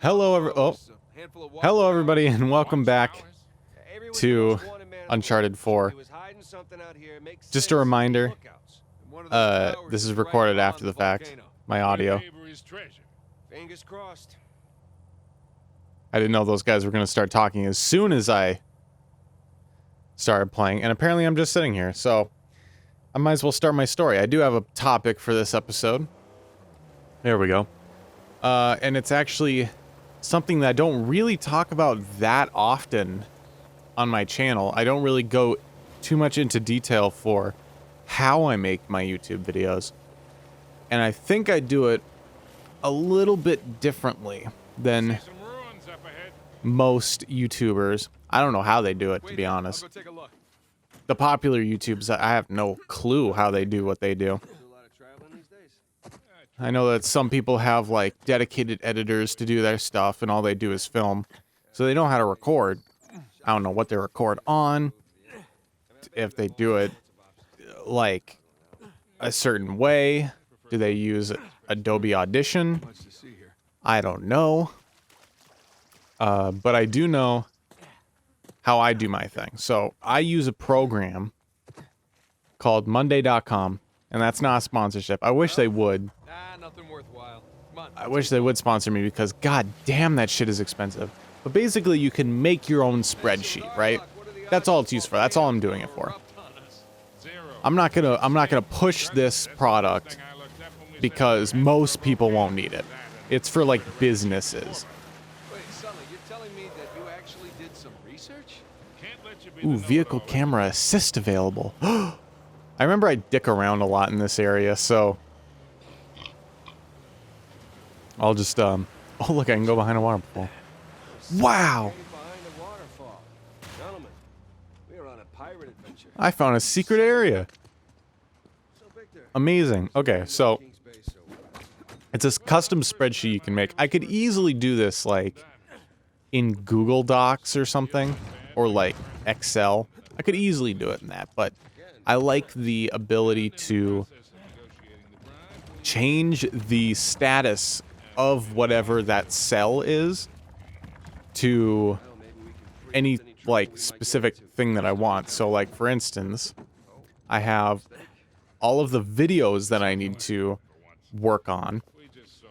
Hello everybody, and welcome back to Uncharted 4. Just a reminder, this is recorded after the fact, my audio. Fingers crossed. I didn't know those guys were going to start talking as soon as I started playing, and apparently I'm just sitting here, so I might as well start my story. I do have a topic for this episode. There we go. And it's actually something that I don't really talk about that often on my channel. I don't really go too much into detail for how I make my YouTube videos. And I think I do it a little bit differently than most YouTubers. I don't know how they do it, to be honest. The popular YouTubers, I have no clue how they do what they do. I know that some people have, like, dedicated editors to do their stuff, and all they do is film. So they know how to record. I don't know what they record on, if they do it, like, a certain way. Do they use Adobe Audition? I don't know. But I do know how I do my thing. So I use a program called Monday.com, and that's not a sponsorship. I wish they would. Nothing worthwhile. Come on, I wish they would sponsor me because god damn that shit is expensive. But basically you can make your own spreadsheet, right? That's all it's used for. That's all I'm doing it for. I'm not gonna push this product because most people won't need it. It's for like businesses. Wait, Sully, you're telling me that you actually did some research? Ooh, vehicle camera assist available. I remember I dick around a lot in this area, so I'll just, oh look, I can go behind a waterfall. Wow! Behind the waterfall. Gentlemen, we are on a pirate adventure. I found a secret area. So, Victor, Amazing. Okay, so King's Bay, so it's a custom spreadsheet you can make. I could easily do this, like, in Google Docs or something, or, like, Excel. I could easily do it in that, but I like the ability to change the status of whatever that cell is to any, like, specific thing that I want. So, like, for instance, I have all of the videos that I need to work on,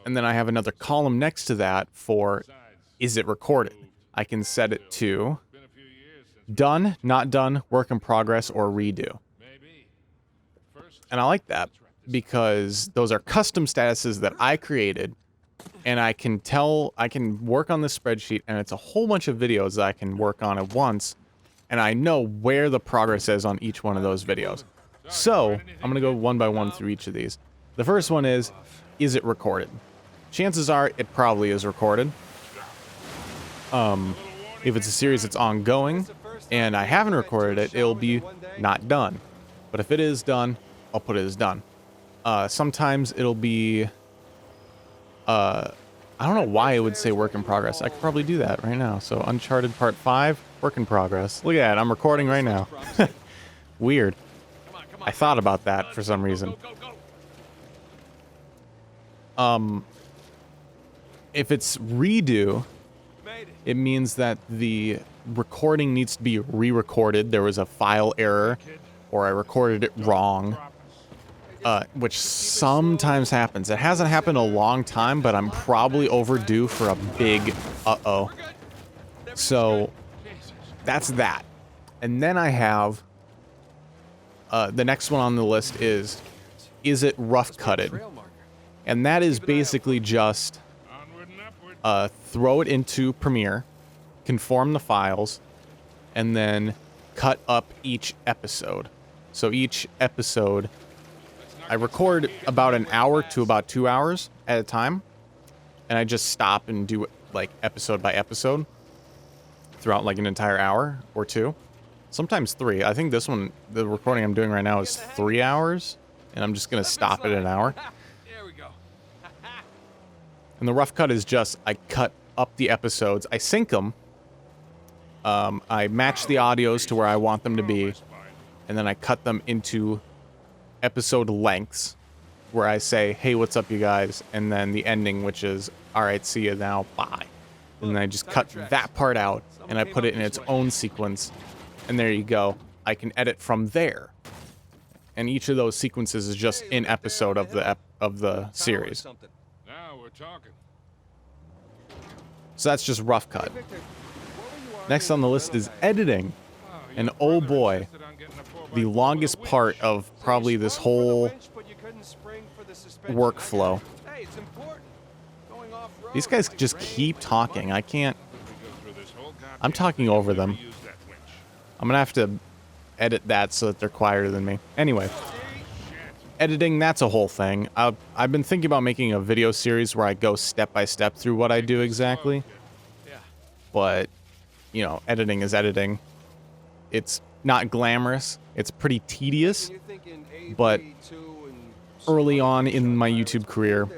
and then I have another column next to that for, is it recorded? I can set it to done, not done, work in progress, or redo. And I like that because those are custom statuses that I created, and I can work on this spreadsheet, and it's a whole bunch of videos that I can work on at once, and I know where the progress is on each one of those videos. So, I'm going to go one by one through each of these. The first one is it recorded? Chances are it probably is recorded. If it's a series that's ongoing, and I haven't recorded it, it'll be not done. But if it is done, I'll put it as done. Sometimes it'll be, I don't know why it would say work in progress. I could probably do that right now. So Uncharted Part 5, work in progress. Look at that, I'm recording right now. Weird. I thought about that for some reason. If it's redo, it means that the recording needs to be re-recorded. There was a file error, or I recorded it wrong. Which sometimes happens. It hasn't happened in a long time, but I'm probably overdue for a big uh-oh. So, that's that. And then I have, the next one on the list is it rough cutted? And that is basically just, throw it into Premiere, conform the files, and then cut up each episode. So each episode, I record about an hour to about 2 hours at a time, and I just stop and do it like episode by episode throughout like an entire hour or two, sometimes 3. I think this one, the recording I'm doing right now, is 3 hours, and I'm just gonna stop at an hour. there we go. And the rough cut is just I cut up the episodes, I sync them, I match the audios to where I want them to be, and then I cut them into episode lengths where I say, hey, what's up, you guys? And then the ending, which is, all right, see you now, bye. and then I just cut that part out, and I put it in its own sequence, and there you go. I can edit from there. And each of those sequences is just an episode of the series. Now we're talking. So that's just rough cut. Next on the list is editing. And oh boy, the longest part of probably this whole workflow. These guys just keep talking. I can't. I'm talking over them. I'm gonna have to edit that so that they're quieter than me. Anyway, editing, that's a whole thing. I've been thinking about making a video series where I go step by step through what I do exactly. But, you know, editing is editing. It's not glamorous. It's pretty tedious. But early on in my YouTube career,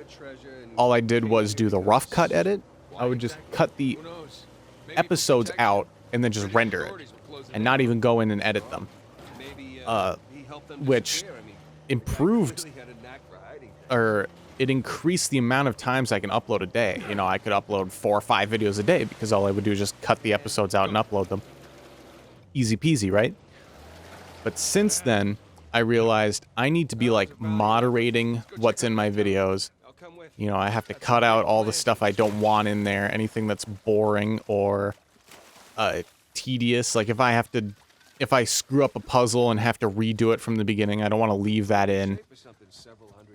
all I did was do the rough cut edit. I would just cut the episodes out and then just render it and not even go in and edit them. Which improved, or it increased the amount of times I can upload a day. You know, I could upload 4 or 5 videos a day because all I would do is just cut the episodes out and upload them. Easy peasy, right? But since then, I realized I need to be like moderating what's in my videos. You know, I have to cut out all the stuff I don't want in there, anything that's boring or tedious. Like if I screw up a puzzle and have to redo it from the beginning, I don't want to leave that in.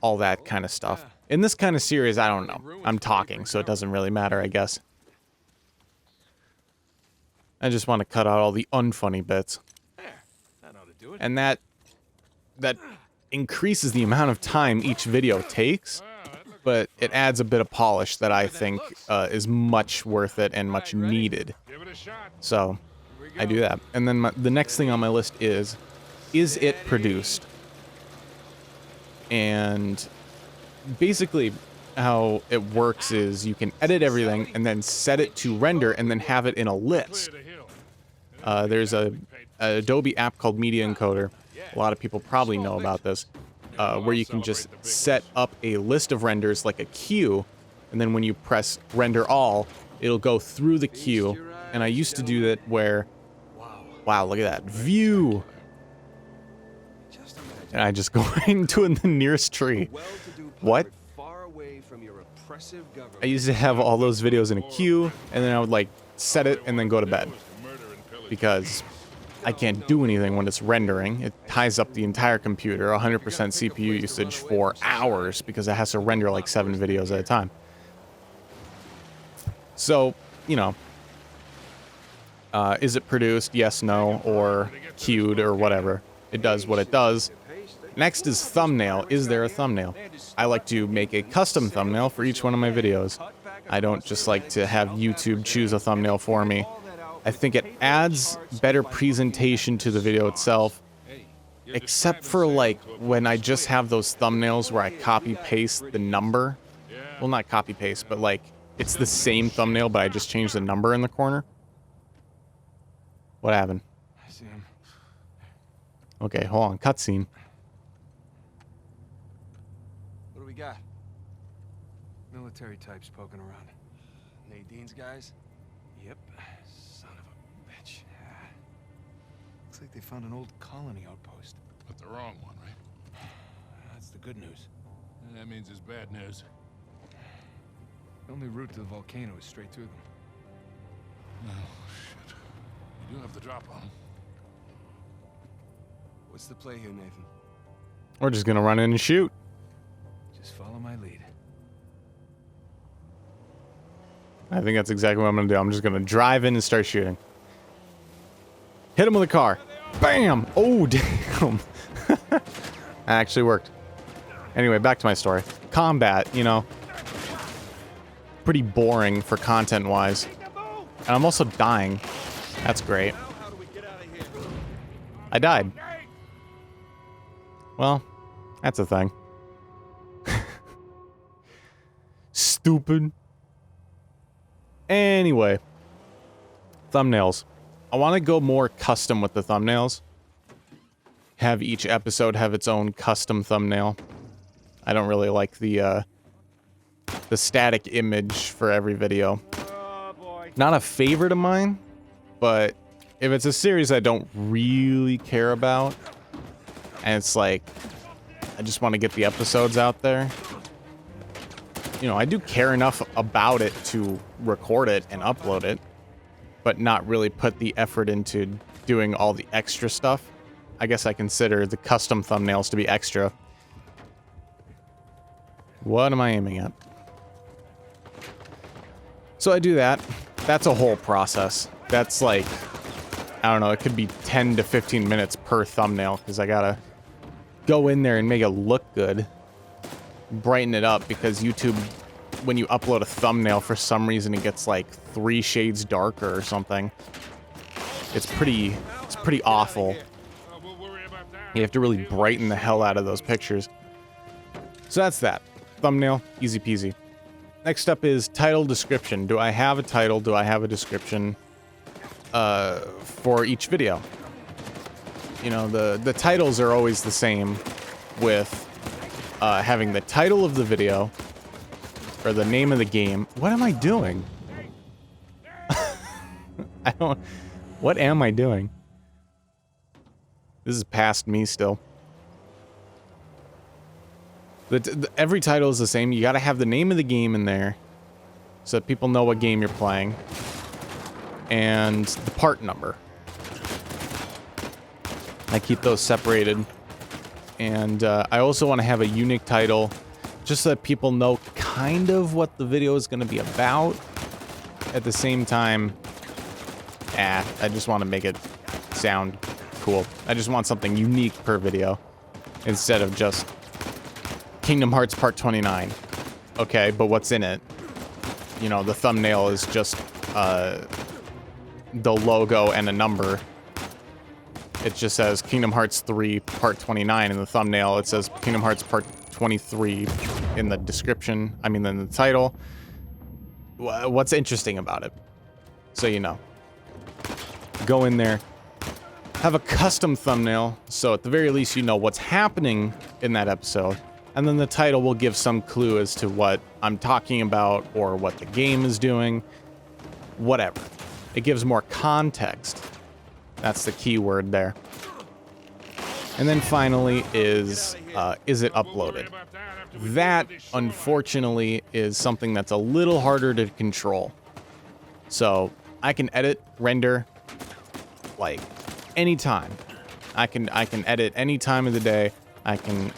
All that kind of stuff. In this kind of series, I don't know. I'm talking, so it doesn't really matter, I guess. I just want to cut out all the unfunny bits. And that increases the amount of time each video takes, but it adds a bit of polish that I think is much worth it and much needed. So I do that. And then the next thing on my list is it produced? And basically how it works is you can edit everything and then set it to render and then have it in a list. There's a Adobe app called Media Encoder. A lot of people probably know about this, where you can just set up a list of renders like a queue, and then when you press render all, it'll go through the queue. And I used to do that where, wow, look at that view. And I just go into the nearest tree. What? I used to have all those videos in a queue, and then I would like set it and then go to bed. Because I can't do anything when it's rendering. It ties up the entire computer, 100% CPU usage for hours because it has to render like 7 videos at a time. So, you know, is it produced? Yes, no, or queued or whatever. It does what it does. Next is thumbnail. Is there a thumbnail? I like to make a custom thumbnail for each one of my videos. I don't just like to have YouTube choose a thumbnail for me. I think it adds better presentation to the video itself, except for like when I just have those thumbnails where I copy paste the number. Well, not copy paste, but like it's the same thumbnail, but I just changed the number in the corner. What happened? I see him. Okay, hold on. Cutscene. What do we got? Military types poking around. Nadine's guys? Yep. Son of a bitch. Yeah. Looks like they found an old colony outpost. But the wrong one, right? That's the good news. And that means it's bad news. The only route to the volcano is straight through them. Oh, shit. You do have the drop on them. What's the play here, Nathan? We're just gonna run in and shoot. Just follow my lead. I think that's exactly what I'm gonna do. I'm just gonna drive in and start shooting. Hit him with a car. Bam! Oh, damn. That actually worked. Anyway, back to my story. Combat, you know, pretty boring for content-wise. And I'm also dying. That's great. I died. Well, that's a thing. Stupid. Anyway. Thumbnails. I want to go more custom with the thumbnails. Have each episode have its own custom thumbnail. I don't really like the static image for every video. Oh boy, Not a favorite of mine, but if it's a series I don't really care about, and it's like, I just want to get the episodes out there, you know, I do care enough about it to record it and upload it, but not really put the effort into doing all the extra stuff. I guess I consider the custom thumbnails to be extra. What am I aiming at? So I do that. That's a whole process. That's like, I don't know, it could be 10 to 15 minutes per thumbnail, because I gotta go in there and make it look good. Brighten it up, because YouTube, when you upload a thumbnail, for some reason it gets like 3 shades darker or something. It's pretty awful. You have to really brighten the hell out of those pictures. So that's that. Thumbnail, easy peasy. Next up is title description. Do I have a title? Do I have a description for each video? You know, the titles are always the same, with having the title of the video, or the name of the game. What am I doing? What am I doing? This is past me still. Every title is the same. You gotta have the name of the game in there, so that people know what game you're playing. And the part number. I keep those separated. And I also want to have a unique title, just so that people know kind of what the video is going to be about. At the same time, I just want to make it sound cool. I just want something unique per video, instead of just Kingdom Hearts Part 29. Okay, but what's in it? You know, the thumbnail is just the logo and a number. It just says Kingdom Hearts 3 Part 29 in the thumbnail. It says Kingdom Hearts Part 23 in the description. I mean, in the title. What's interesting about it? So you know. Go in there. Have a custom thumbnail, so at the very least you know what's happening in that episode. And then the title will give some clue as to what I'm talking about, or what the game is doing. Whatever. It gives more context. That's the key word there. And then finally is it uploaded? That, unfortunately, is something that's a little harder to control. So I can edit, render, like, anytime. I can edit any time of the day. I can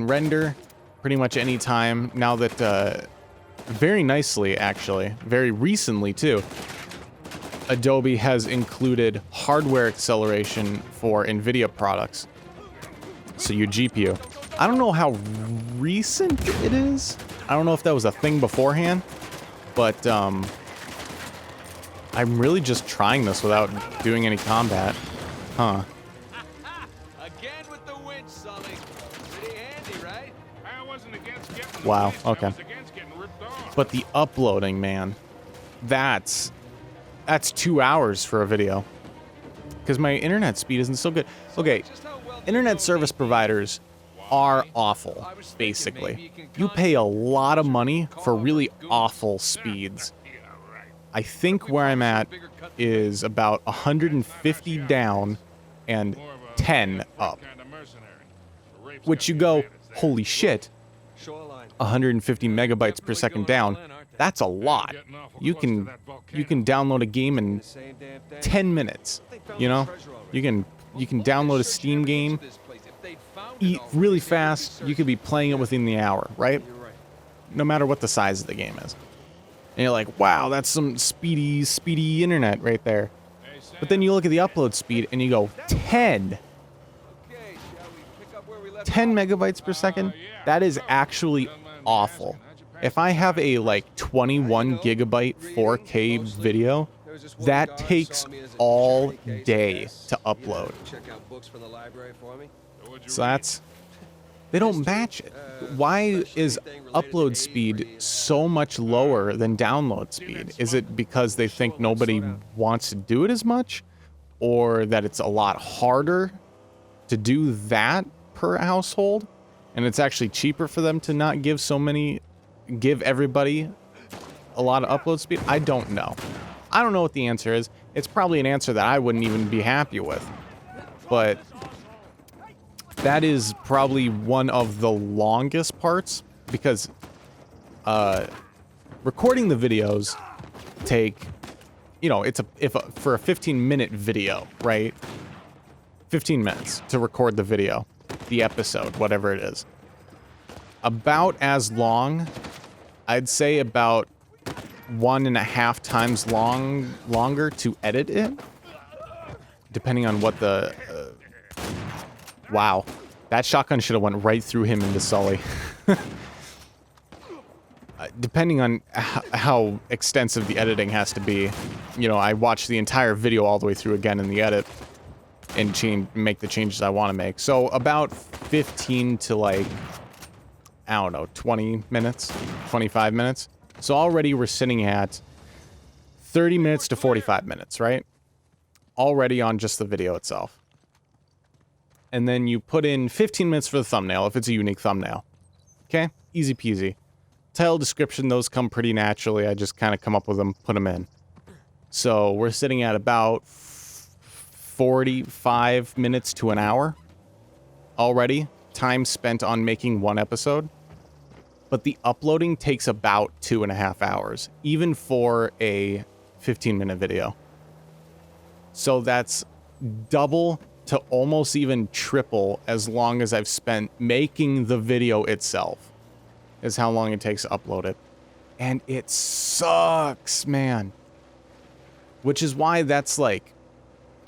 render pretty much any time. Now that, very nicely, actually, very recently too, Adobe has included hardware acceleration for NVIDIA products. So your GPU. I don't know how recent it is. I don't know if that was a thing beforehand, but I'm really just trying this without doing any combat. Huh. Again with the winch, Sully. Pretty handy, right? I wasn't against getting the Wow, winch, I okay. was against getting ripped off. But the uploading, man, that's 2 hours for a video. Because my internet speed isn't so good. Okay, internet service providers are awful, basically. You pay a lot of money for really awful speeds. I think where I'm at is about 150 down and 10 up. Which you go, holy shit, 150 megabytes per second down. That's a lot. You can download a game in 10 minutes. You know, you can download a Steam game, eat really fast. You could be playing it within the hour, right? No matter what the size of the game is. And you're like, wow, that's some speedy internet right there. But then you look at the upload speed and you go, 10 megabytes per second. That is actually awful. If I have a like 21 gigabyte 4K video, that takes all day to upload. So they don't match it. Why is upload speed so much lower than download speed? Is it because they think nobody wants to do it as much? Or that it's a lot harder to do that per household? And it's actually cheaper for them to not give everybody a lot of upload speed? I don't know. I don't know what the answer is. It's probably an answer that I wouldn't even be happy with. But that is probably one of the longest parts because recording the videos take, you know, for a 15-minute video, right? 15 minutes to record the video, the episode, whatever it is. About as long, I'd say about 1.5 times longer to edit it, depending on what the... wow, that shotgun should have went right through him into Sully. Depending on how extensive the editing has to be, you know, I watch the entire video all the way through again in the edit and make the changes I want to make. So about 15 to like, I don't know, 20 minutes, 25 minutes. So already we're sitting at 30 minutes to 45 minutes, right? Already on just the video itself. And then you put in 15 minutes for the thumbnail if it's a unique thumbnail. Okay? Easy peasy. Title, description, those come pretty naturally. I just kind of come up with them, put them in. So we're sitting at about 45 minutes to an hour already. Time spent on making one episode. But the uploading takes about 2.5 hours, even for a 15-minute video. So that's double to almost even triple as long as I've spent making the video itself, is how long it takes to upload it. And it sucks, man. Which is why that's like,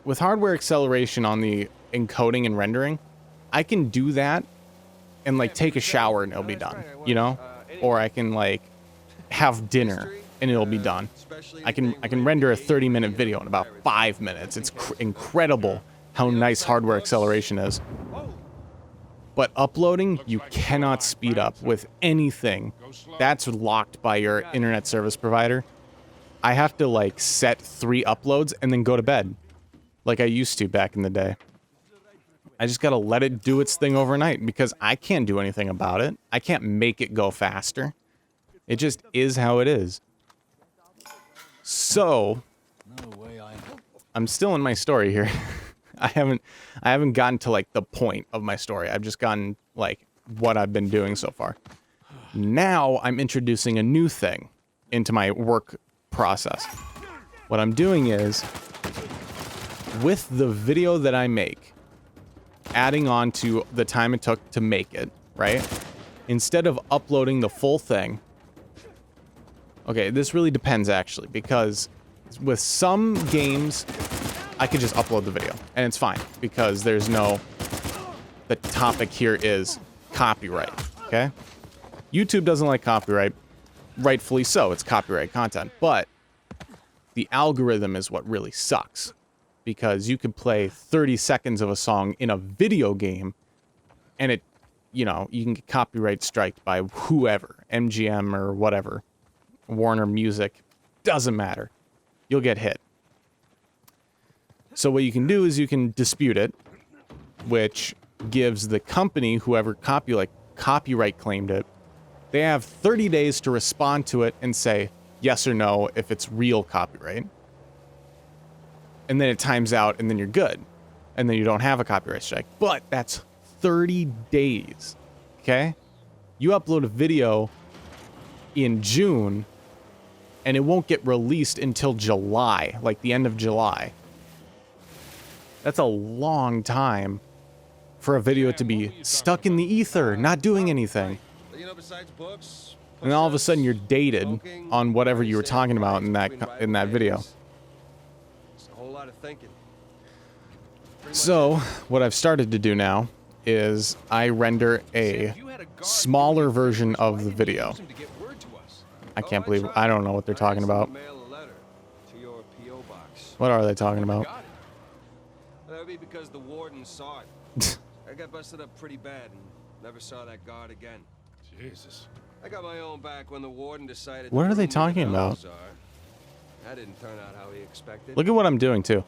with hardware acceleration on the encoding and rendering, I can do that and like take a shower and it'll be done, you know? Or I can like have dinner and it'll be done. I can render a 30-minute video in about 5 minutes. It's incredible how nice hardware acceleration is. But uploading, you cannot speed up with anything. That's locked by your internet service provider. I have to like set 3 uploads and then go to bed, like I used to back in the day. I just gotta let it do its thing overnight because I can't do anything about it. I can't make it go faster. It just is how it is. So, I'm still in my story here. I haven't gotten to like the point of my story. I've just gotten like what I've been doing so far. Now I'm introducing a new thing into my work process. What I'm doing is, with the video that I make, adding on to the time it took to make it, right? Instead of uploading the full thing. Okay, this really depends actually, because with some games, I could just upload the video and it's fine because there's no, the topic here is copyright, okay? YouTube doesn't like copyright, rightfully so, it's copyright content, but the algorithm is what really sucks. Because you could play 30 seconds of a song in a video game and it, you know, you can get copyright striked by whoever, MGM or whatever, Warner Music, doesn't matter. You'll get hit. So what you can do is you can dispute it, which gives the company, whoever copyright claimed it, they have 30 days to respond to it and say yes or no if it's real copyright. And then it times out, and then you're good. And then you don't have a copyright strike. But that's 30 days, okay? You upload a video in June, and it won't get released until July, like the end of July. That's a long time for a video to be stuck in the ether, not doing anything. And all of a sudden you're dated on whatever you were talking about in that video. So, what I've started to do now is I render a smaller version of the video. I can't believe, I don't know what they're talking about. What are they talking about? That would be because the warden saw it. I got busted up pretty bad and never saw that guard again. Jesus. I got my own back when the warden decided. What are they talking about? That didn't turn out how he expected. Look at what I'm doing too.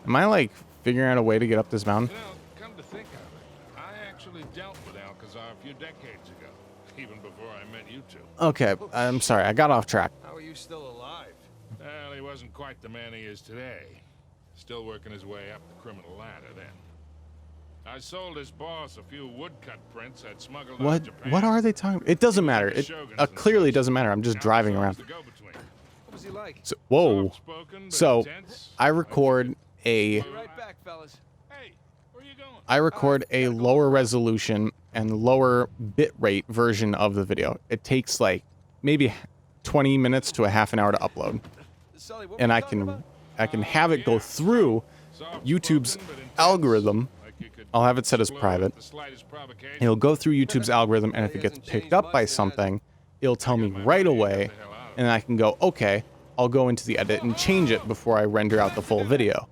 Am I like figuring out a way to get up this mountain? You know, come to think of it, I actually dealt with Alcazar a few decades ago. even before I met you two. Okay, I'm sorry, I got off track. How are you still alive? Well, he wasn't quite the man he is today. Still working his way up the criminal ladder then. I sold his boss a few woodcut prints I'd smuggled out of Japan. What are they talking? It doesn't matter. It clearly doesn't matter. I'm just driving around. What was he like? So, whoa. Soft-spoken, but So, intense. I record Be right back, fellas. Hey, where you going? I record a lower resolution and lower bit rate version of the video. It takes like maybe 20 minutes to a half an hour to upload. Sully, what And were I we talking can about? have it go through YouTube's algorithm. I'll have it set as private. It'll go through YouTube's algorithm, and if it gets picked up by something, it'll tell me right away, and I can go, okay, I'll go into the edit and change it before I render out the full video.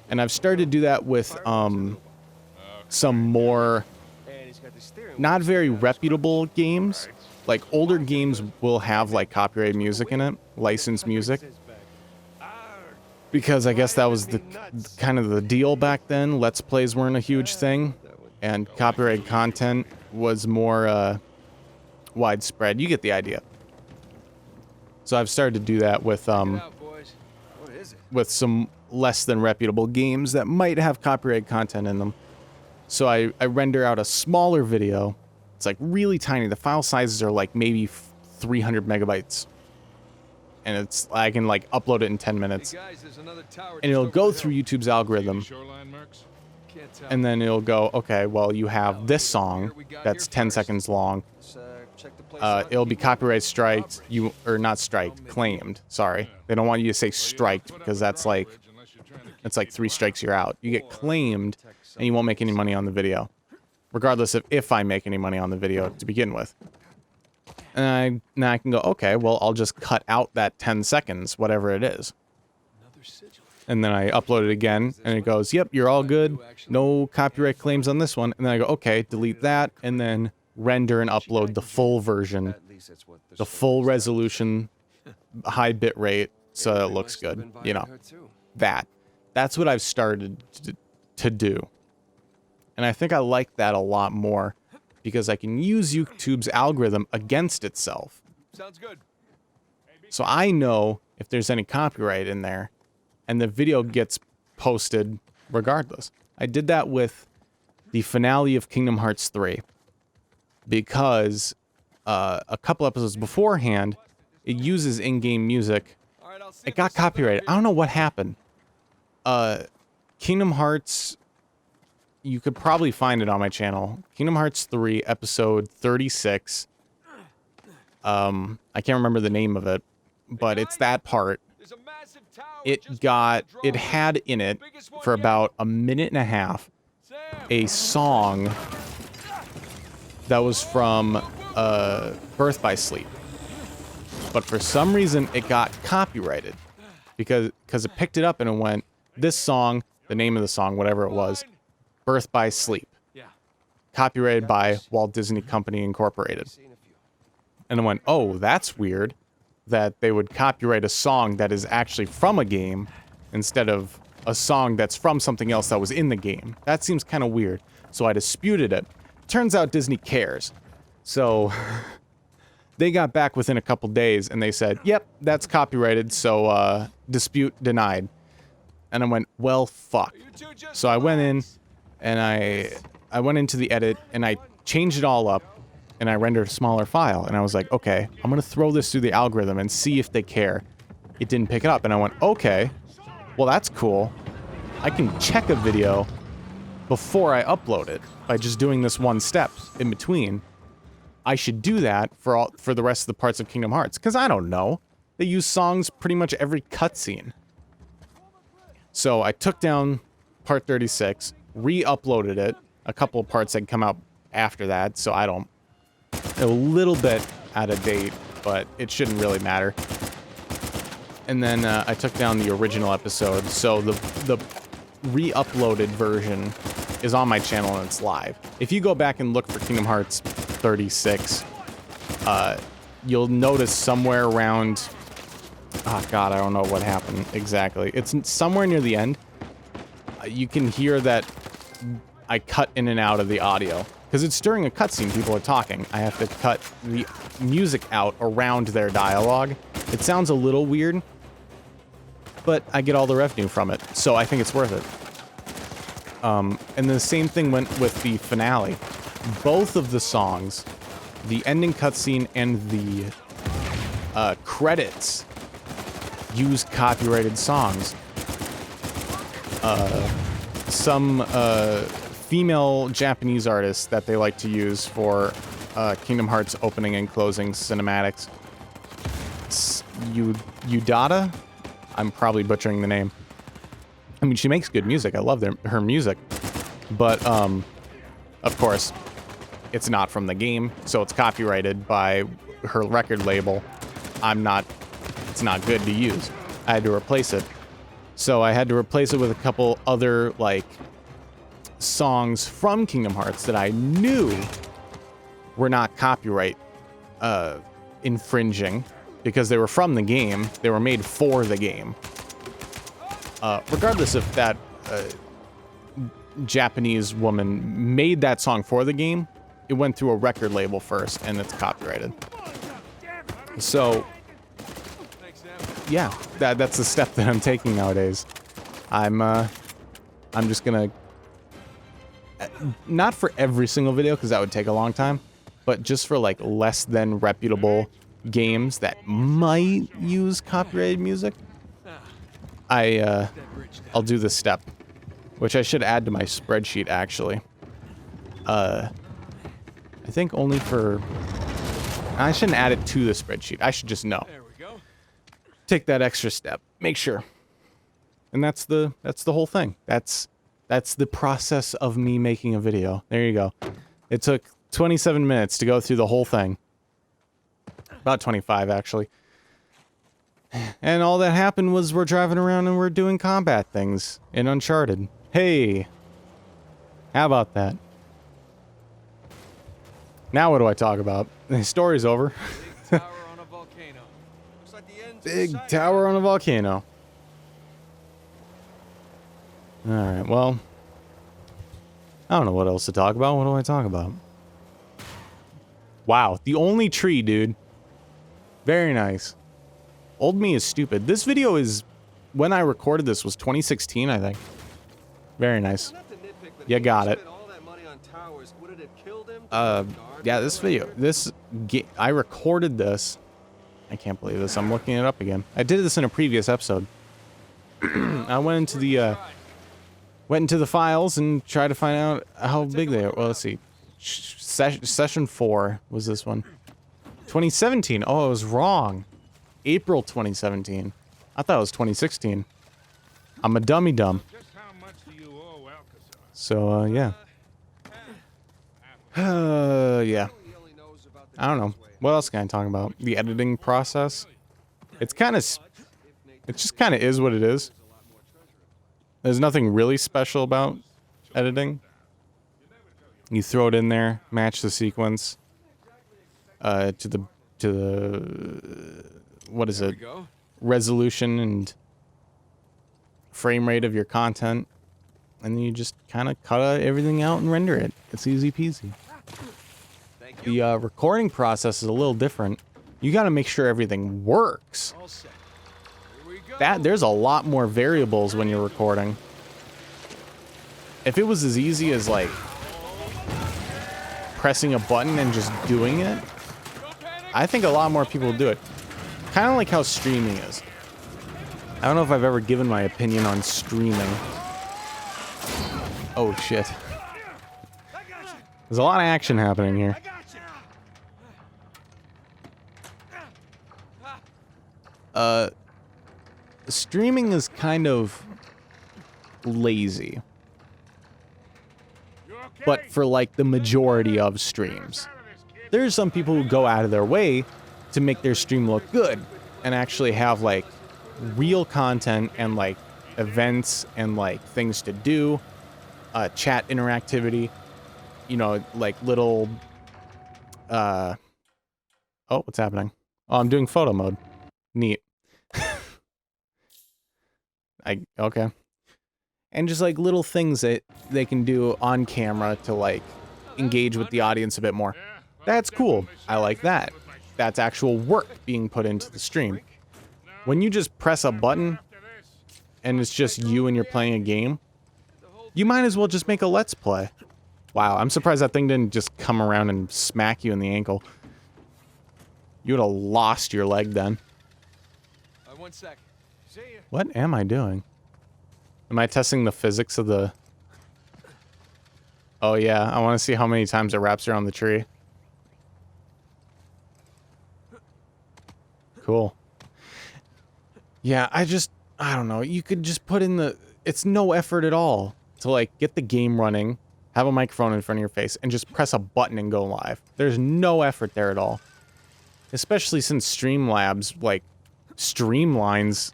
And I've started to do that with some more not very reputable games. Like older games will have like copyrighted music in it, licensed music. Because I guess that was the kind of the deal back then. Let's plays weren't a huge thing, and copyrighted content was more widespread. You get the idea. So I've started to do that with Check it out, boys. What is it? with some less than reputable games that might have copyrighted content in them. So I render out a smaller video. It's like really tiny. The file sizes are like maybe 300 megabytes. And it's I can like upload it in 10 minutes. Hey guys, there's another tower And it'll just go over the through hill. YouTube's algorithm. Shoreline mercs? Can't tell. And then it'll go, okay, well, you have this song that's 10 seconds long. Let's, check the place out. It'll be copyright striked, or not striked, claimed. Sorry. They don't want you to say striked because that's like 3 strikes you're out. You get claimed and you won't make any money on the video. Regardless of if I make any money on the video to begin with. And now I can go, okay, well, I'll just cut out that 10 seconds, whatever it is. Another sigil. And then I upload it again, and it goes, yep, you're all good. No copyright claims on this one. And then I go, okay, delete that, and then render and upload the full version, At least that's what the full resolution, high bit rate, so it looks good. You know, that's what I've started to do. And I think I like that a lot more because I can use YouTube's algorithm against itself. Sounds good. So I know if there's any copyright in there, and the video gets posted regardless. I did that with the finale of Kingdom Hearts 3 because a couple episodes beforehand, it uses in-game music. All right, I'll see It if got there's something copyrighted. I over don't know what happened. Kingdom Hearts, you could probably find it on my channel. Kingdom Hearts 3, episode 36. I can't remember the name of it, but it's that part. There's a massive tower It just got, past the it drone. had in it for about a minute and a half Sam, a song that was from Birth by Sleep. But for some reason, it got copyrighted because it picked it up and it went, this song, the name of the song, whatever it was, Birth by Sleep, yeah. copyrighted by Walt Disney Company Incorporated. Seen a few. And I went, oh, that's weird that they would copyright a song that is actually from a game instead of a song that's from something else that was in the game. That seems kind of weird. So I disputed it. Turns out Disney cares. So they got back within a couple days and they said, yep, that's copyrighted, so dispute denied. And I went, well, fuck. You two just So I went in relax. and I went into the edit and I changed it all up and I rendered a smaller file. And I was like, okay, I'm going to throw this through the algorithm and see if they care. It didn't pick it up. And I went, okay, well, that's cool. I can check a video before I upload it by just doing this one step in between. I should do that for the rest of the parts of Kingdom Hearts. Because I don't know. They use songs pretty much every cutscene. So I took down part 36, re-uploaded it. A couple of parts had come out after that, so I don't... A little bit out of date, but it shouldn't really matter. And then I took down the original episode, so the re-uploaded version is on my channel and it's live. If you go back and look for Kingdom Hearts 36, you'll notice somewhere around... Oh god, I don't know what happened exactly. It's somewhere near the end. You can hear that I cut in and out of the audio. Because it's during a cutscene, people are talking. I have to cut the music out around their dialogue. It sounds a little weird, but I get all the revenue from it, so I think it's worth it. And the same thing went with the finale. Both of the songs, the ending cutscene and the credits, use copyrighted songs. Some female Japanese artists that they like to use for Kingdom Hearts opening and closing cinematics. Udata? I'm probably butchering the name. I mean, she makes good music. I love her music. But, of course, it's not from the game, so it's copyrighted by her record label. It's not good to use. I had to replace it. So I had to replace it with a couple other, like, songs from Kingdom Hearts that I knew were not copyright infringing because they were from the game. They were made for the game. Regardless if that Japanese woman made that song for the game, it went through a record label first and it's copyrighted. So yeah, that's the step that I'm taking nowadays. I'm just gonna, not for every single video because that would take a long time, but just for like less than reputable games that might use copyrighted music, I'll do this step, which I should add to my spreadsheet actually. I think only for, I shouldn't add it to the spreadsheet. I should just know. Take that extra step. Make sure. And that's the whole thing. That's the process of me making a video. There you go. It took 27 minutes to go through the whole thing. About 25 actually. And all that happened was we're driving around and we're doing combat things in Uncharted. Hey. How about that? Now what do I talk about? The story's over. Big tower on a volcano. Alright, well. I don't know what else to talk about. What do I talk about? Wow, the only tree, dude. Very nice. Old me is stupid. This video is, when I recorded this, was 2016, I think. Very nice. You got it. Yeah, this video, I recorded this. I can't believe this. I'm looking it up again. I did this in a previous episode. I went into the files and tried to find out how big they are. Well, let's see. Session 4 was this one. 2017. Oh, I was wrong. April 2017. I thought it was 2016. I'm a dummy dumb. So, yeah. Yeah. I don't know. What else can I talk about? The editing process. It just kind of is what it is. There's nothing really special about editing. You throw it in there, match the sequence to the what is it? Resolution and frame rate of your content, and then you just kind of cut everything out and render it. It's easy peasy. The recording process is a little different. You got to make sure everything works. There's a lot more variables when you're recording. If it was as easy as like pressing a button and just doing it, I think a lot more people would do it. Kind of like how streaming is. I don't know if I've ever given my opinion on streaming. Oh shit. There's a lot of action happening here. Streaming is kind of lazy. But for like the majority of streams. There's some people who go out of their way to make their stream look good and actually have like real content and like events and like things to do, chat interactivity, you know, like little, oh, what's happening? Oh, I'm doing photo mode. Neat. Okay. And just like little things that they can do on camera to like engage with the audience a bit more. That's cool. I like that. That's actual work being put into the stream. When you just press a button and it's just you and you're playing a game, you might as well just make a Let's Play. Wow, I'm surprised that thing didn't just come around and smack you in the ankle. You would have lost your leg then. 1 sec. See ya. What am I doing? Am I testing the physics of the... Oh yeah, I want to see how many times it wraps around the tree. Cool. Yeah, I don't know. You could just put in the... It's no effort at all to, like, get the game running, have a microphone in front of your face, and just press a button and go live. There's no effort there at all. Especially since Streamlabs, like, streamlines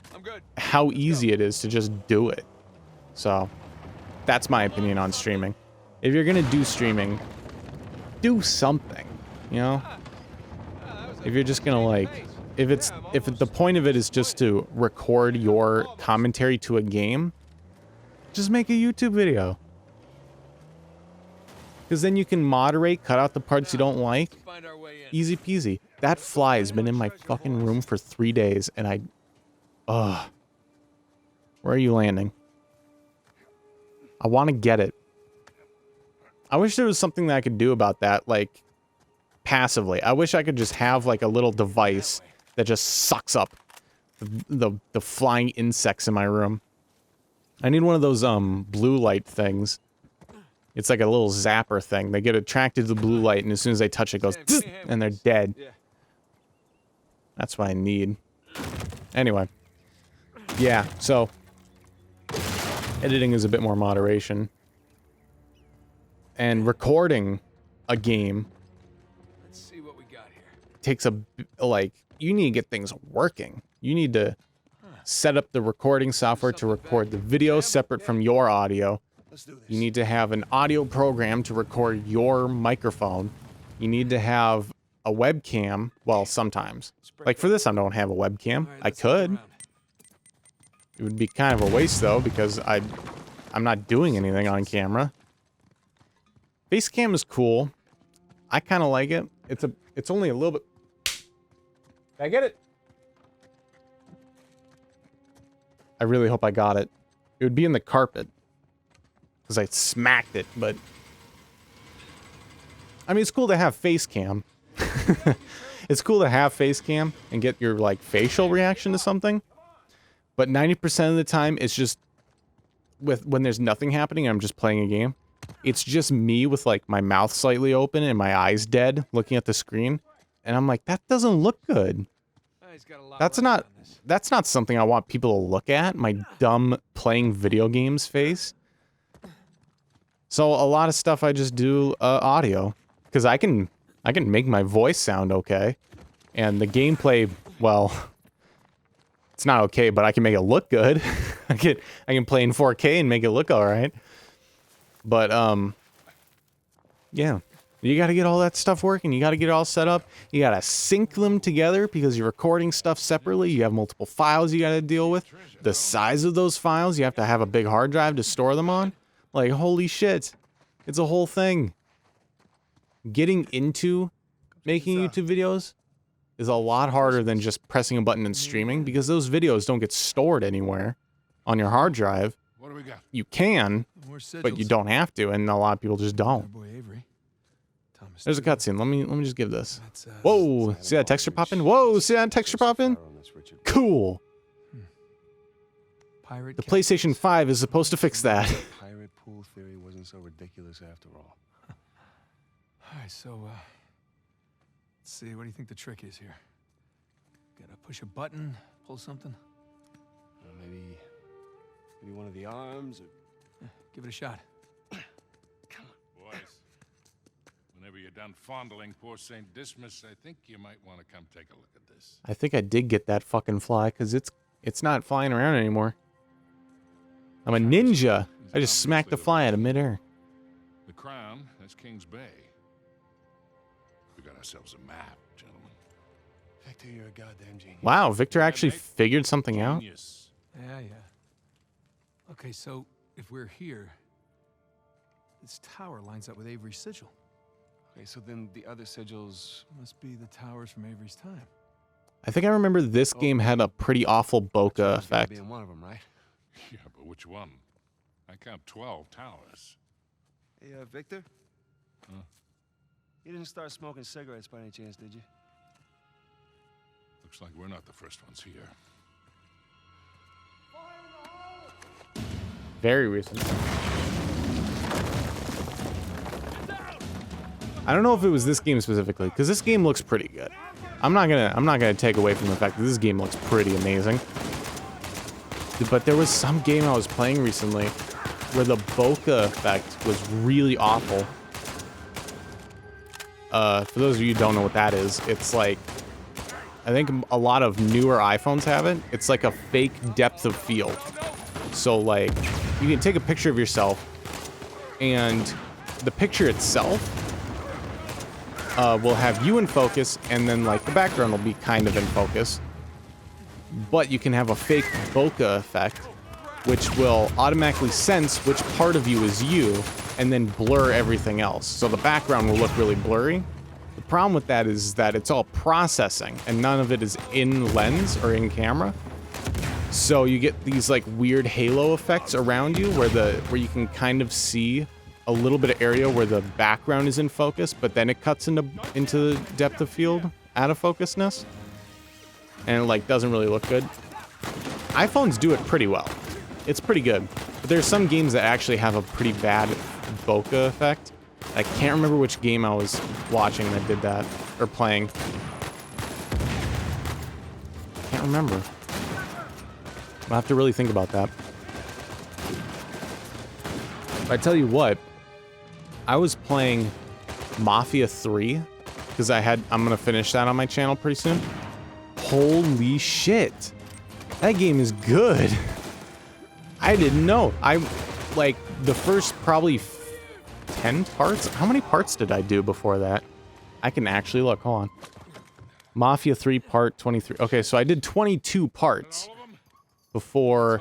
how easy it is to just do it. So, that's my opinion on streaming. If you're gonna do streaming, do something, you know? If you're just gonna, like... If the point of it is just to record your commentary to a game, just make a YouTube video. Because then you can moderate, cut out the parts you don't like. Easy peasy. That fly has been in my fucking room for 3 days, and I... Ugh. Where are you landing? I want to get it. I wish there was something that I could do about that, like, passively. I wish I could just have, like, a little device that just sucks up the flying insects in my room. I need one of those, blue light things. It's like a little zapper thing. They get attracted to the blue light, and as soon as they touch it, it goes, and they're dead. That's what I need. Anyway. Yeah, so... Editing is a bit more moderation. And recording a game... Let's see what we got here. Takes a... Like, you need to get things working. You need to set up the recording software to record the video separate from your audio. You need to have an audio program to record your microphone. You need to have a webcam. Well, sometimes. Like for this, I don't have a webcam. I could. It would be kind of a waste though, because I'm not doing anything on camera. Facecam is cool. I kind of like it. It's only a little bit... Did I get it? I really hope I got it. It would be in the carpet. Because I smacked it, but... I mean, it's cool to have face cam. It's cool to have face cam and get your, like, facial reaction to something. But 90% of the time, it's just... When there's nothing happening, I'm just playing a game. It's just me with, like, my mouth slightly open and my eyes dead, looking at the screen. And I'm like, that doesn't look good. That's not something I want people to look at, my dumb playing video games face. So a lot of stuff I just do audio, because I can make my voice sound okay, and the gameplay, well, it's not okay, but I can make it look good. I can play in 4K and make it look all right. But yeah. You gotta get all that stuff working. You gotta get it all set up. You gotta sync them together because you're recording stuff separately. You have multiple files you gotta deal with. The size of those files, you have to have a big hard drive to store them on. Like, holy shit. It's a whole thing. Getting into making YouTube videos is a lot harder than just pressing a button and streaming, because those videos don't get stored anywhere on your hard drive. What do we got? You can, but you don't have to, and a lot of people just don't. There's a cutscene. Let me just give this. Whoa! See that texture popping? Whoa! See that texture popping? Cool. The PlayStation 5 is supposed to fix that. Pirate pool theory wasn't so ridiculous after all. All right, so let's see. What do you think the trick is here? Gotta push a button, pull something. Maybe one of the arms. Or... Yeah, give it a shot. Boys, whenever you're done fondling poor St. Dismas, I think you might want to come take a look at this. I think I did get that fucking fly, because it's not flying around anymore. I'm a ninja. I just smacked the fly out of midair. The crown, that's King's Bay. We got ourselves a map, gentlemen. Victor, you're a goddamn genius. Wow, Victor actually figured something out. Genius. Yeah. Okay, so if we're here, this tower lines up with Avery's sigil. Okay, so then the other sigils must be the towers from Avery's time. I think I remember this game had a pretty awful bokeh effect. Being one of them, right? Yeah, but which one? I count 12 towers. Hey, Victor? Huh? You didn't start smoking cigarettes by any chance, did you? Looks like we're not the first ones here. Very recent. I don't know if it was this game specifically, because this game looks pretty good. I'm not gonna take away from the fact that this game looks pretty amazing. But there was some game I was playing recently where the bokeh effect was really awful. For those of you who don't know what that is, it's like, I think a lot of newer iPhones have it. It's like a fake depth of field. So like, you can take a picture of yourself, and the picture itself will have you in focus, and then like the background will be kind of in focus. But you can have a fake bokeh effect, which will automatically sense which part of you is you, and then blur everything else. So the background will look really blurry. The problem with that is that it's all processing, and none of it is in lens or in camera. So you get these like weird halo effects around you where you can kind of see a little bit of area where the background is in focus, but then it cuts into the depth of field out of focusness. And it like doesn't really look good. iPhones do it pretty well. It's pretty good. But there's some games that actually have a pretty bad bokeh effect. I can't remember which game I was watching that did that, or playing. Can't remember. I'll have to really think about that. But I tell you what, I was playing Mafia 3 because I'm gonna finish that on my channel pretty soon. Holy shit. That game is good. I didn't know. I like the first probably 10 parts. How many parts did I do before that? I can actually look. Hold on. Mafia 3 part 23. Okay, so I did 22 parts before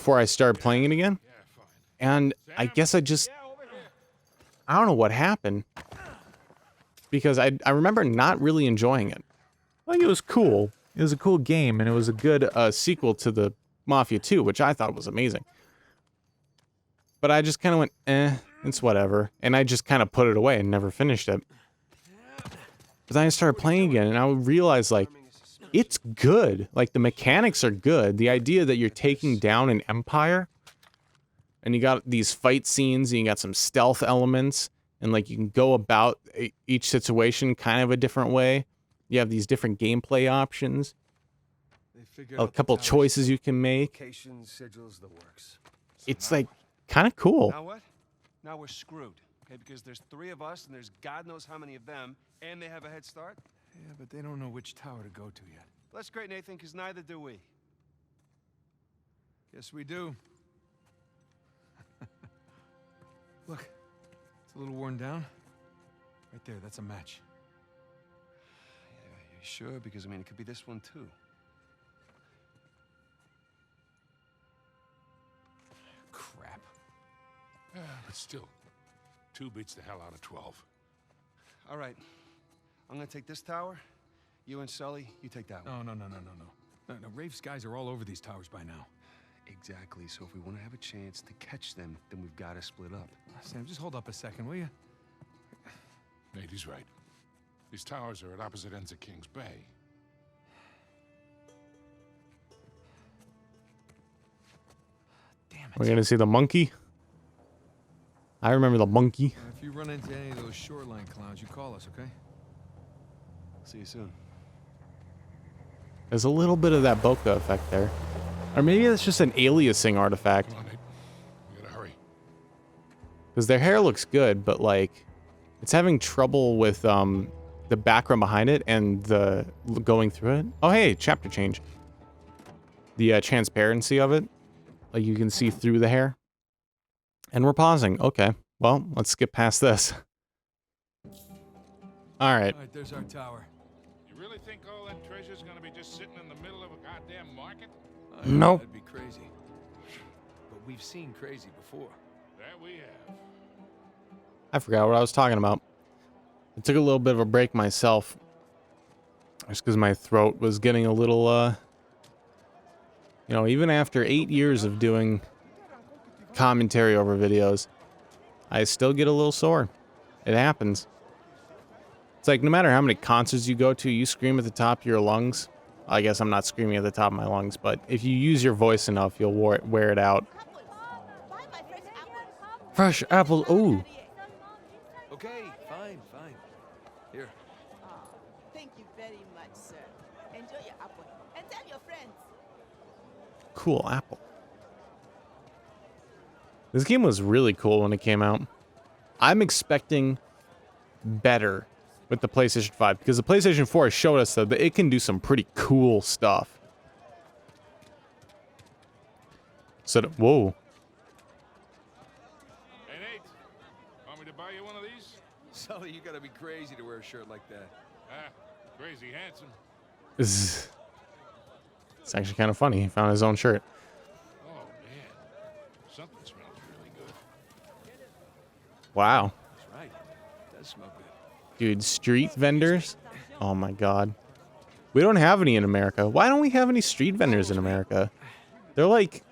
I started playing it again. And I guess I don't know what happened. Because I remember not really enjoying it. Like, it was cool. It was a cool game, and it was a good sequel to the Mafia 2, which I thought was amazing. But I just kind of went, it's whatever. And I just kind of put it away and never finished it. But then I started playing again, and I realized, like, it's good. Like, the mechanics are good. The idea that you're taking down an empire, and you got these fight scenes, and you got some stealth elements, and, like, you can go about each situation kind of a different way. You have these different gameplay options. A couple choices you can make. It's, like, kind of cool. Now what? Now we're screwed. Okay, because there's 3 of us, and there's God knows how many of them, and they have a head start. Yeah, but they don't know which tower to go to yet. Well, that's great, Nathan, because neither do we. Yes, we do. Look, it's a little worn down. Right there, that's a match. Yeah, you sure? Because, I mean, it could be this one, too. Crap. But still, 2 beats the hell out of 12. All right. I'm gonna take this tower. You and Sully, you take that one. No, Rafe's guys are all over these towers by now. Exactly. So if we want to have a chance to catch them, then we've got to split up. Sam, just hold up a second, will you? Nate, he's right. These towers are at opposite ends of Kings Bay. Damn it. We're gonna see the monkey. I remember the monkey. If you run into any of those shoreline clowns, you call us, okay? See you soon. There's a little bit of that bokeh effect there. Or maybe that's just an aliasing artifact. Come on, Nate. We gotta hurry. Because their hair looks good, but like, it's having trouble with the background behind it and the going through it. Oh, hey, chapter change. The transparency of it. Like, you can see through the hair. And we're pausing. Okay, well, let's skip past this. All right. All right, there's our tower. You really think all that treasure's gonna be just sitting in the middle of a goddamn market? Nope. That'd be crazy. But we've seen crazy before. That we have. I forgot what I was talking about. I took a little bit of a break myself. Just because my throat was getting a little, you know, even after 8 years of doing commentary over videos, I still get a little sore. It happens. It's like no matter how many concerts you go to, you scream at the top of your lungs. I guess I'm not screaming at the top of my lungs, but if you use your voice enough, you'll wear it out. Fresh apple. Ooh. Okay, fine. Here. Thank you very much, sir. Enjoy your apple and tell your friends. Cool apple. This game was really cool when it came out. I'm expecting better with the PlayStation 5 because the PlayStation 4 showed us that it can do some pretty cool stuff. So, whoa. Hey, Nate. Want me to buy you one of these? Sully, you gotta be crazy to wear a shirt like that. Ah, crazy handsome. It's actually kind of funny. He found his own shirt. Oh, man. Something smells really good. Wow. That's right. It does smell good. Dude, street vendors? Oh my god. We don't have any in America. Why don't we have any street vendors in America? They're like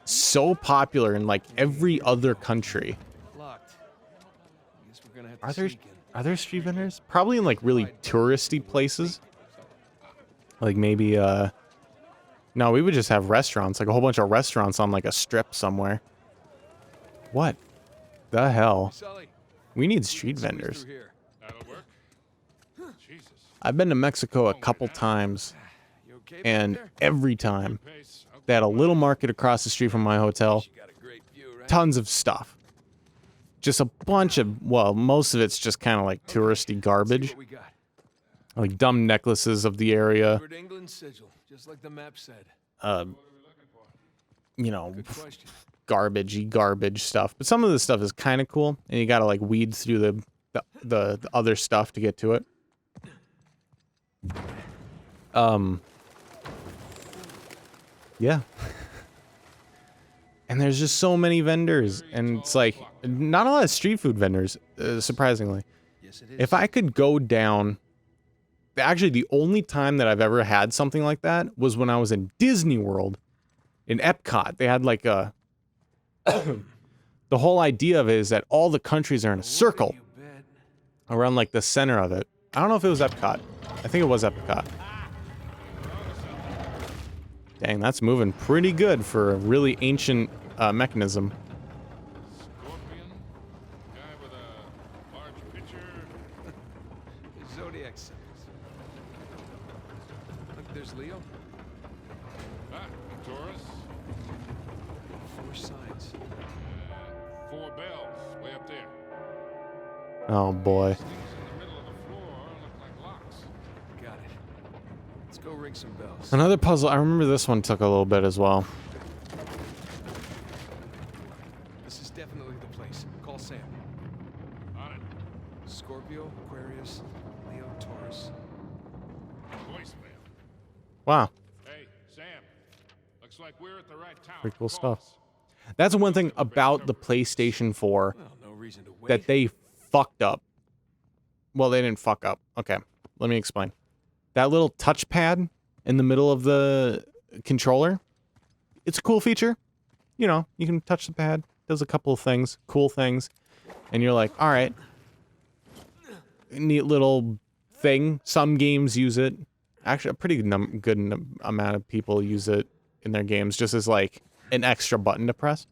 so popular in like every other country. Locked. I guess we're gonna have to Are there sneak in. are there street vendors? Probably in like really touristy places. Like maybe no, we would just have restaurants, like a whole bunch of restaurants on like a strip somewhere. What the hell? Sully, We need street squeeze vendors. through here. That'll work. Jesus. I've been to Mexico a couple times, You okay back and there? every time Pace. Okay. they had a little market across the street from my hotel. You got a great view, right? Tons of stuff. Just a bunch of, well, most of it's just kind of like touristy garbage. What we got? Like dumb necklaces of the area. Edward England's sigil, just like the map said. You know, Good question. garbagey garbage stuff. But some of the stuff is kind of cool, and you gotta like weed through the other stuff to get to it. Yeah. And there's just so many vendors, and it's like not a lot of street food vendors, surprisingly. Yes, it is. If I could go down, actually the only time that I've ever had something like that was when I was in Disney World in Epcot. They had like a the whole idea of it is that all the countries are in a circle You bet. around like the center of it. I don't know if it was Epcot. I think it was Epcot. Dang, that's moving pretty good for a really ancient mechanism. Scorpion. Guy with a large pitcher. The Zodiac symbols. Look, there's Leo. Ah, Taurus. 4 signs. 4 bells. Way up there. Oh boy. Things in the middle of the floor look like locks. Got it. Let's go ring some bells. Another puzzle. I remember this one took a little bit as well. This is definitely the place. Call Sam. On it. Scorpio, Aquarius, Leo, Taurus. Voicemail. Wow. Hey, Sam. Looks like we're at the right tower. Pretty cool Call stuff. us. That's one thing about the PlayStation 4 Well, no reason to wait. that they fucked up. Well, they didn't fuck up. Okay, let me explain. That little touchpad in the middle of the controller, it's a cool feature. You know, you can touch the pad, does a couple of things, cool things, and you're like, all right, neat little thing. Some games use it. Actually, a pretty good amount of people use it in their games just as like an extra button to press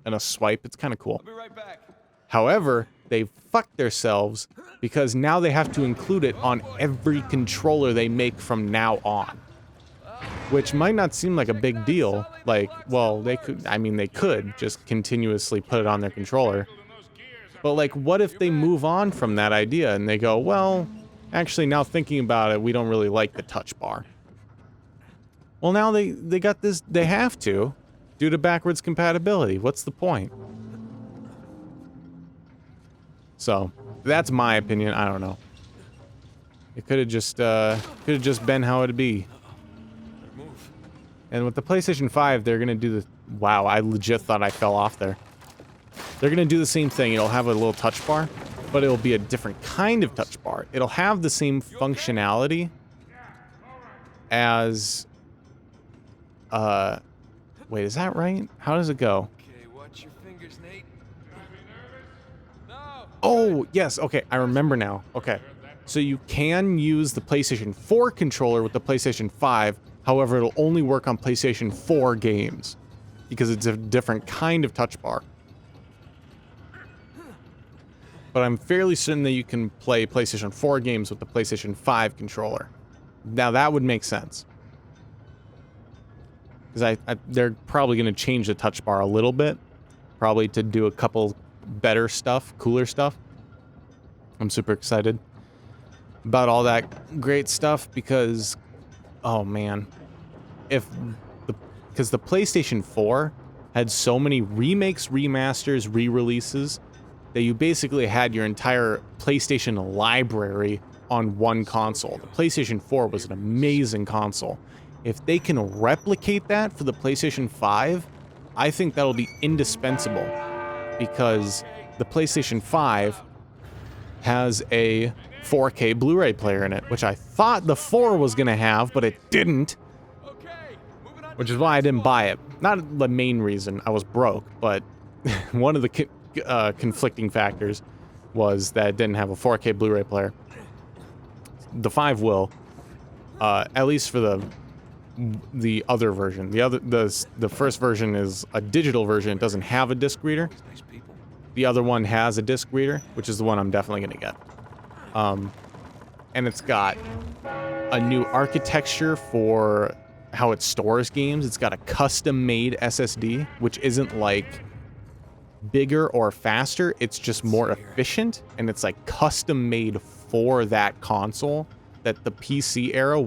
and a swipe. It's kind of cool. I'll be right back. However, they fucked themselves because now they have to include it on every controller they make from now on. Which might not seem like a big deal. Like, well, they could just continuously put it on their controller. But like, what if they move on from that idea and they go, well, actually now thinking about it, we don't really like the touch bar. Well, now they got this, they have to, due to backwards compatibility. What's the point? So, that's my opinion. I don't know. It could have just been how it'd be. Move. And with the PlayStation 5, they're gonna do the. Wow, I legit thought I fell off there. They're going to do the same thing. It'll have a little touch bar, but it'll be a different kind of touch bar. It'll have the same functionality as... wait, is that right? How does it go? Okay, watch your fingers, Nate. No. Oh, yes. Okay, I remember now. Okay. So you can use the PlayStation 4 controller with the PlayStation 5. However, it'll only work on PlayStation 4 games because it's a different kind of touch bar. But I'm fairly certain that you can play PlayStation 4 games with the PlayStation 5 controller. Now that would make sense. Because they're probably going to change the touch bar a little bit. Probably to do a couple better stuff, cooler stuff. I'm super excited about all that great stuff because, oh man, because the PlayStation 4 had so many remakes, remasters, re-releases that you basically had your entire PlayStation library on one console. The PlayStation 4 was an amazing console. If they can replicate that for the PlayStation 5, I think that'll be indispensable because the PlayStation 5 has a 4K Blu-ray player in it, which I thought the 4 was going to have, but it didn't, which is why I didn't buy it. Not the main reason, I was broke, but one of the conflicting factors was that it didn't have a 4K Blu-ray player. The 5 will, at least for the other version. The first version is a digital version. It doesn't have a disc reader. The other one has a disc reader, which is the one I'm definitely going to get. And it's got a new architecture for how it stores games. It's got a custom-made SSD, which isn't like bigger or faster. It's just more efficient, and it's like custom-made for that console that the PC era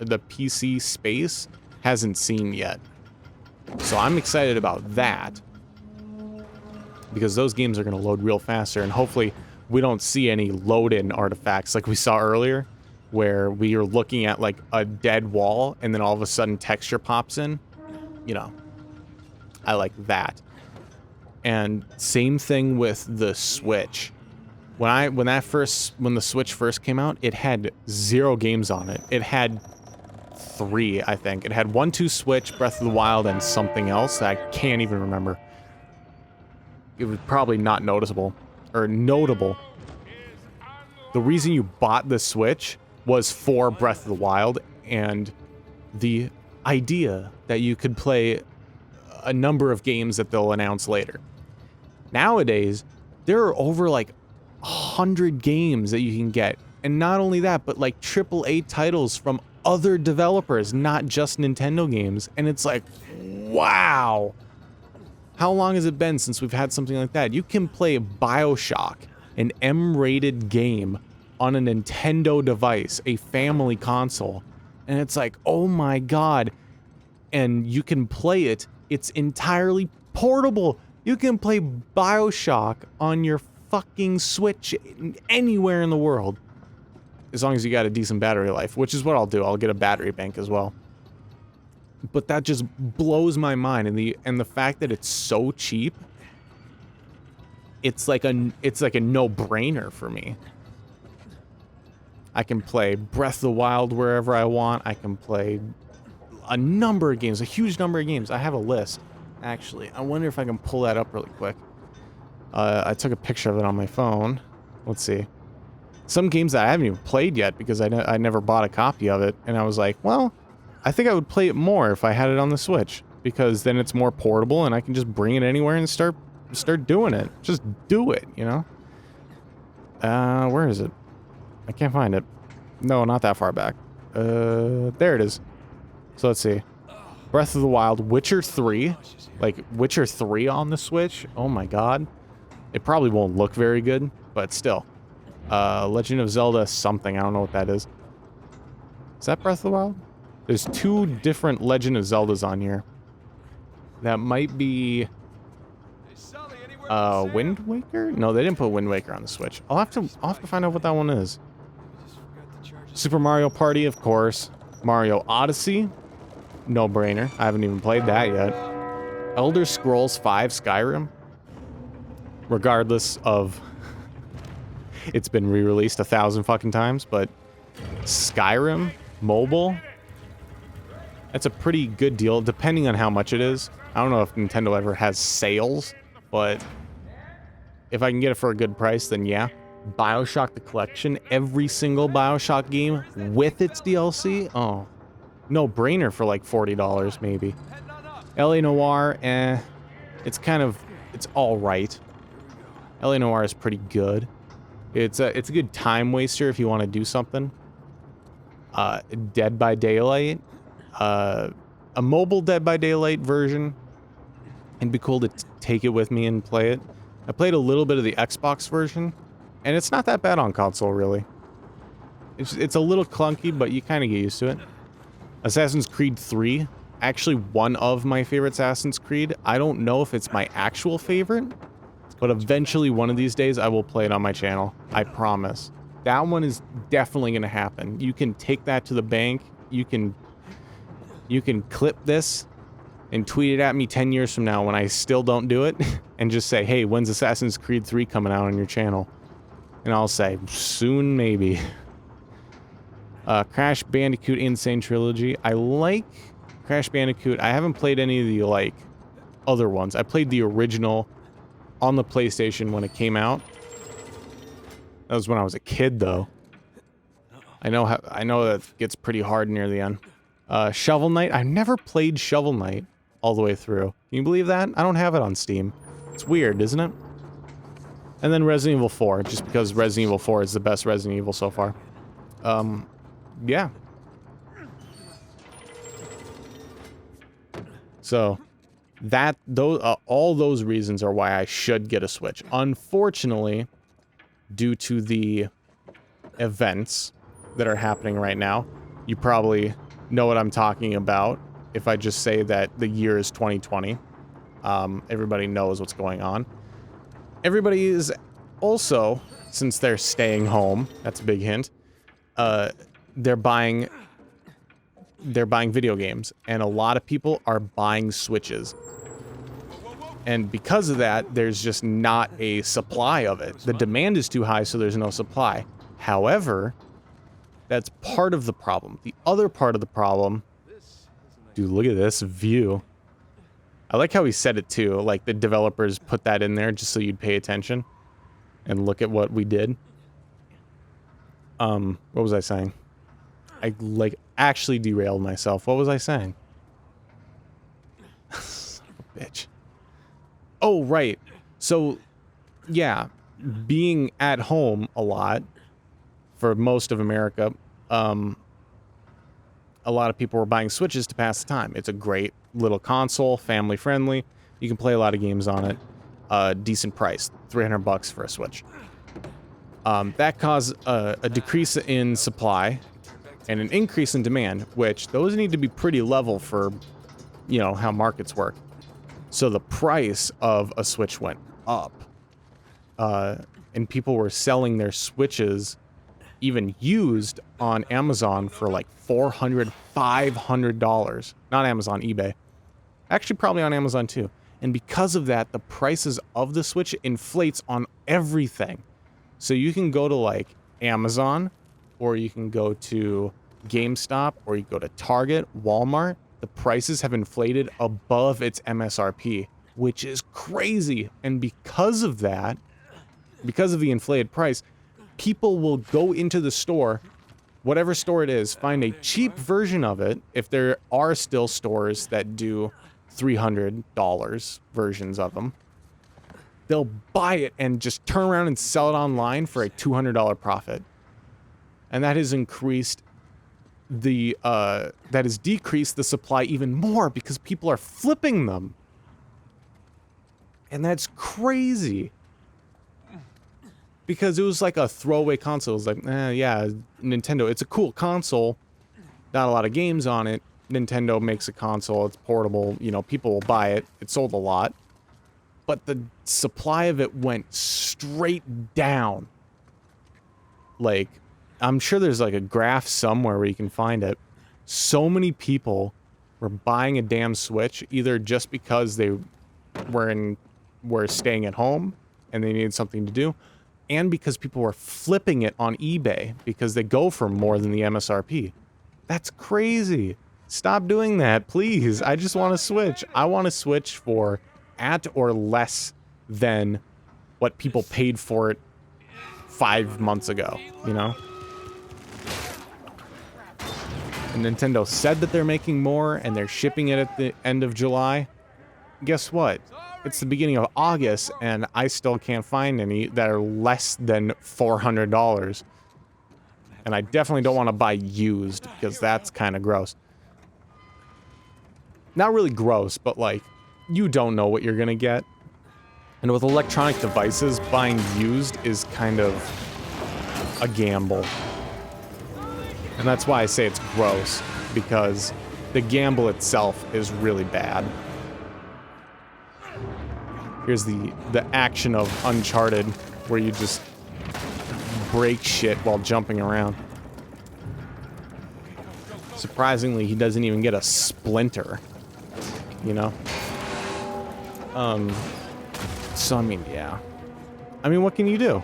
the PC space hasn't seen yet. So I'm excited about that because those games are going to load real faster, and hopefully we don't see any load-in artifacts like we saw earlier where we are looking at like a dead wall and then all of a sudden texture pops in. You know, I like that. And same thing with the Switch. When the Switch first came out, it had 0 games on it. It had 3, I think. It had 1-2 Switch, Breath of the Wild, and something else that I can't even remember. It was probably not noticeable or notable. The reason you bought the Switch was for Breath of the Wild and the idea that you could play a number of games that they'll announce later. Nowadays, there are over like 100 games that you can get. And not only that, but like AAA titles from other developers, not just Nintendo games. And it's like, wow. How long has it been since we've had something like that? You can play BioShock, an M-rated game, on a Nintendo device, a family console. And it's like, oh my god. And you can play it. It's entirely portable. You can play BioShock on your fucking Switch anywhere in the world. As long as you got a decent battery life, which is what I'll do. I'll get a battery bank as well. But that just blows my mind, and the fact that it's so cheap, it's like a no-brainer for me. I can play Breath of the Wild wherever I want. I can play a number of games, a huge number of games. I have a list, actually. I wonder if I can pull that up really quick. I took a picture of it on my phone. Let's see. Some games that I haven't even played yet because I never bought a copy of it, and I was like, well, I think I would play it more if I had it on the Switch, because then it's more portable and I can just bring it anywhere and start doing it. Just do it, you know? Where is it? I can't find it. No, not that far back. There it is. So let's see. Breath of the Wild, Witcher 3. Like, Witcher 3 on the Switch? Oh my god. It probably won't look very good, but still. Legend of Zelda something. I don't know what that is. Is that Breath of the Wild? There's 2 different Legend of Zeldas on here. That might be... Wind Waker? No, they didn't put Wind Waker on the Switch. I'll have to find out what that one is. Super Mario Party, of course. Mario Odyssey. No-brainer. I haven't even played that yet. Elder Scrolls V Skyrim. regardless of it's been re-released 1,000 fucking times, but Skyrim mobile, that's a pretty good deal depending on how much it is. I don't know if Nintendo ever has sales, but if I can get it for a good price, then yeah. BioShock the Collection, every single BioShock game with its DLC, oh, no brainer for like $40 maybe. LA Noire, it's all right. LA Noire is pretty good. It's a good time waster if you want to do something. Dead by Daylight, a mobile Dead by Daylight version. It'd be cool to take it with me and play it. I played a little bit of the Xbox version, and it's not that bad on console, really. It's a little clunky, but you kind of get used to it. Assassin's Creed 3, actually one of my favorite Assassin's Creed. I don't know if it's my actual favorite, but eventually one of these days I will play it on my channel. I promise. That one is definitely going to happen. You can take that to the bank. You can clip this and tweet it at me 10 years from now when I still don't do it and just say, hey, when's Assassin's Creed 3 coming out on your channel? And I'll say, soon maybe. Crash Bandicoot Insane Trilogy. I like Crash Bandicoot. I haven't played any of the, like, other ones. I played the original on the PlayStation when it came out. That was when I was a kid, though. I know that gets pretty hard near the end. Shovel Knight. I've never played Shovel Knight all the way through. Can you believe that? I don't have it on Steam. It's weird, isn't it? And then Resident Evil 4, just because Resident Evil 4 is the best Resident Evil so far. Yeah. So, all those reasons are why I should get a Switch. Unfortunately, due to the events that are happening right now, you probably know what I'm talking about if I just say that the year is 2020. Everybody knows what's going on. Everybody is also, since they're staying home, that's a big hint, they're buying video games, and a lot of people are buying Switches. And because of that, there's just not a supply of it. The demand is too high, so there's no supply. However, that's part of the problem. The other part of the problem... Dude, look at this view. I like how he said it, too. Like, the developers put that in there just so you'd pay attention. And look at what we did. What was I saying? I, like, actually derailed myself. What was I saying? Son of a bitch. Oh, right. So, yeah, being at home a lot for most of America, a lot of people were buying Switches to pass the time. It's a great little console, family friendly. You can play a lot of games on it. Decent price, $300 for a Switch. That caused a decrease in supply and an increase in demand, which those need to be pretty level for, you know, how markets work. So the price of a Switch went up. And people were selling their Switches, even used, on Amazon for like $400, $500. Not Amazon, eBay. Actually, probably on Amazon too. And because of that, the prices of the Switch inflates on everything. So you can go to like Amazon, or you can go to GameStop, or you go to Target, Walmart. The prices have inflated above its MSRP, which is crazy. And because of that, because of the inflated price, people will go into the store, whatever store it is, find a cheap version of it, if there are still stores that do $300 versions of them. They'll buy it and just turn around and sell it online for a $200 profit. And that has increased that has decreased the supply even more because people are flipping them. And that's crazy. Because it was like a throwaway console. It was like, yeah, Nintendo, it's a cool console. Not a lot of games on it. Nintendo makes a console, it's portable, you know, people will buy it. It sold a lot. But the supply of it went straight down. Like, I'm sure there's like a graph somewhere where you can find it. So many people were buying a damn Switch, either just because they were staying at home and they needed something to do, and because people were flipping it on eBay because they go for more than the MSRP. That's crazy. Stop doing that, please. I just want to Switch. I want to Switch for at or less than what people paid for it 5 months ago, you know? And Nintendo said that they're making more and they're shipping it at the end of July. Guess what? It's the beginning of August and I still can't find any that are less than $400. And I definitely don't want to buy used because that's kind of gross. Not really gross, but like, you don't know what you're gonna get. And with electronic devices, buying used is kind of a gamble. And that's why I say it's gross, because the gamble itself is really bad. Here's the action of Uncharted, where you just break shit while jumping around. Surprisingly, he doesn't even get a splinter, you know? So, I mean, yeah. I mean, what can you do?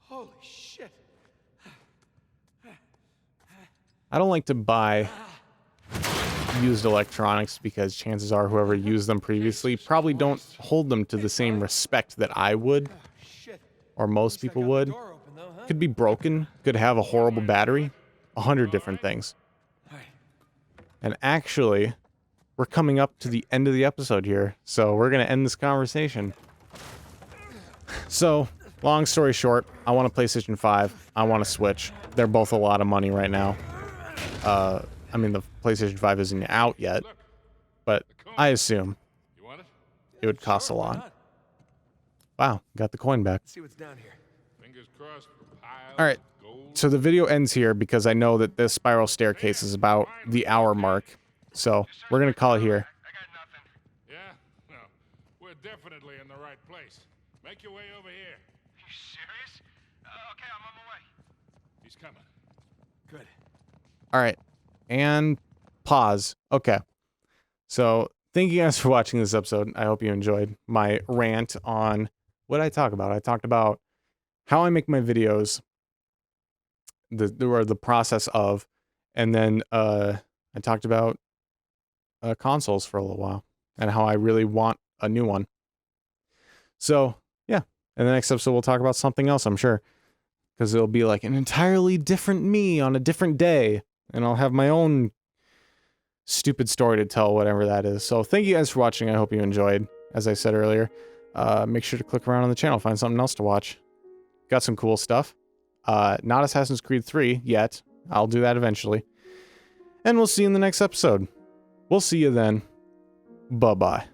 Holy shit. I don't like to buy used electronics because chances are whoever used them previously probably don't hold them to the same respect that I would, or most people would. Could be broken, could have a horrible battery, 100 different things. And actually, we're coming up to the end of the episode here, so we're gonna end this conversation. So, long story short, I want a PlayStation 5, I want a Switch. They're both a lot of money right now. I mean, the PlayStation 5 isn't out yet, but I assume it would cost a lot. Wow, got the coin back. See what's down here. Fingers crossed for piles All right, of gold. so the video ends here because I know that this spiral staircase is about the hour mark. So we're gonna call it here. I got nothing. Yeah? No. We're definitely in the right place. Make your way over here. You serious? Okay, I'm on my way. He's coming. Good. All right, and pause. Okay, so thank you guys for watching this episode. I hope you enjoyed my rant on what did I talk about. I talked about how I make my videos, the process of, and then I talked about consoles for a little while and how I really want a new one. So yeah, in the next episode we'll talk about something else, I'm sure, because it'll be like an entirely different me on a different day, and I'll have my own stupid story to tell, whatever that is. So thank you guys for watching. I hope you enjoyed. As I said earlier, make sure to click around on the channel, find something else to watch. Got some cool stuff. Not Assassin's Creed 3 yet. I'll do that eventually. And we'll see you in the next episode. We'll see you then. Bye-bye.